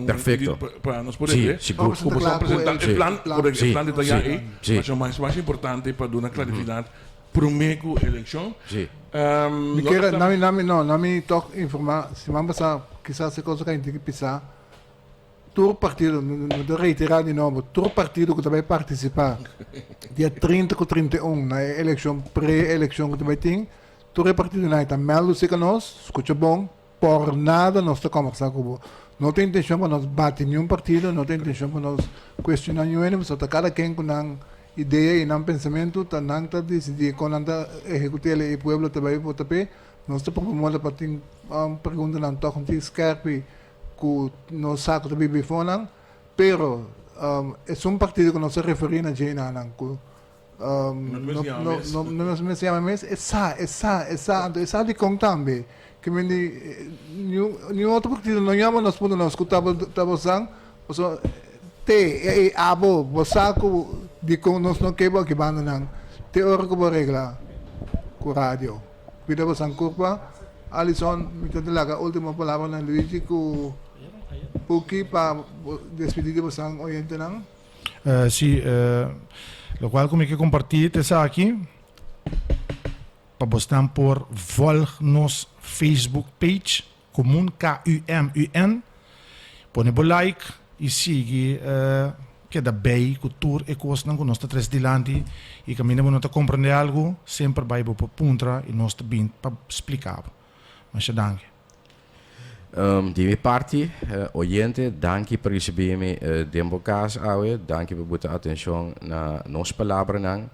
perfeito para nós poder seguro como apresentar o plan de detalhe mas o mais importante para dar uma claridade prometo eleição. Nami toch informar, se vamos a quizás se coisa que a gente tem que pensar, todo partido, não reiterar de novo, todo partido que também participar, dia 30 com 31, na eleição, pré-eleição que também tem, todo partido não está meldo-se com nós, escuta bom, por nada nós estamos conversando com você. Não tem intenção para nós bater nenhum partido, não tem intenção para nós questionar nenhum, só cada quem com ideia e não pensamento, tanang ta decidir quando anda executar o pueblo também por tapé, nós estamos promovendo para ter pergunta não toca com Skype que nós saco também bifona, pero é um partido que nós se referimos a gente não me chama mesmo, essa de contambe que me nenhum outro partido não chama nós por nós que tava sang, so te abo bosaco di kung nos no kebo que banda nang te oro ko regla ko radio pida ba sang kurpa Alison mita talaga última palabra ng Luigi ko Puki pa despedir ba sang oyente nang sí, lo cual como que compartir essa aqui para postar por volg-nos Facebook page Comum KUMUN pone bo like e siga que da bem cultura e coisas não nós três diante e caminhamos não compreender algo sempre vai para punta e nós também para explicar mas danke de minha parte oyente danke por receber-me tempo caso danke por botar atenção na nossa palavra não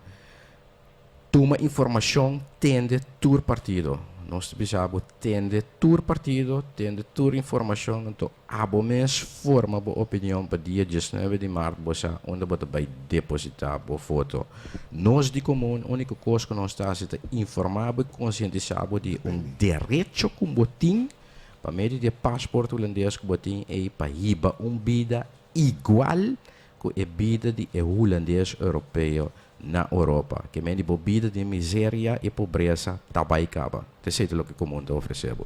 toma informação tende tur partido nós precisamos tende tur partido tende tur informação então abo mes forma bo opinião para dia 19 de março bosa onde bota vai depositar bo foto nós de comum única coisa que nós está é informar e conscientizar de direito com botim para meio de passaporte holandês que botim é para riba vida igual com a vida de holandês europeu na Europa, que mendi bebida de miséria e pobreza também acaba. Isso é o que o mundo oferece.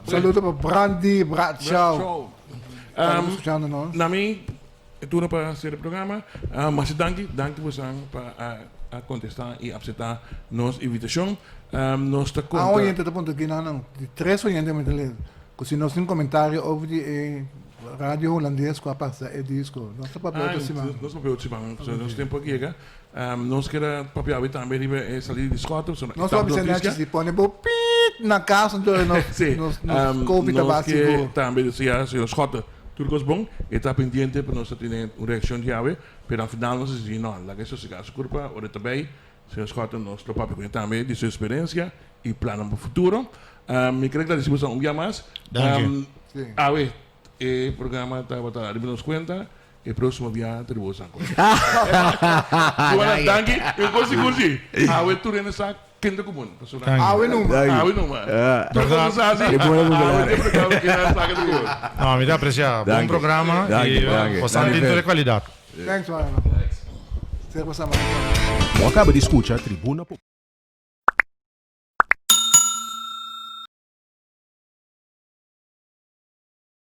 Saludo para Brandy Bradshaw. Na mim, tudo para ser o programa, mas danke você para contestar e aceitar nossa invitação. Nós está conta. Oyente tá ponto aqui não, de 3 oyentes me dele. Se nós tem comentário over de rádio holandês com a passa é disco. Nós está papel de cima. Nós papel de cima. Nós tempo aqui, nós quer papel também ribe salir de escoto. Nós só precisamos de pôr bo pit na casa então nós covid básico. Também decía se os escoto tudo coisa bom e está pendiente para nós ter uma reação de ave, pero ao final nós dizemos não, lá que isso se gasta culpa, ora também se os escoto nós lo papel também de sua experiência e plano para o futuro. Me quero agradecer você dia mais. Ave o programa está a nos conta e próximo dia teremos a coisa. Agora, danke, eu consigo sim. Ave tu nessa quinta comum. Ave numa. Todos assim. Não, me dá apreciar. Bom programa e bastante de qualidade. Thanks, man. O acaba de escuchar Tribuna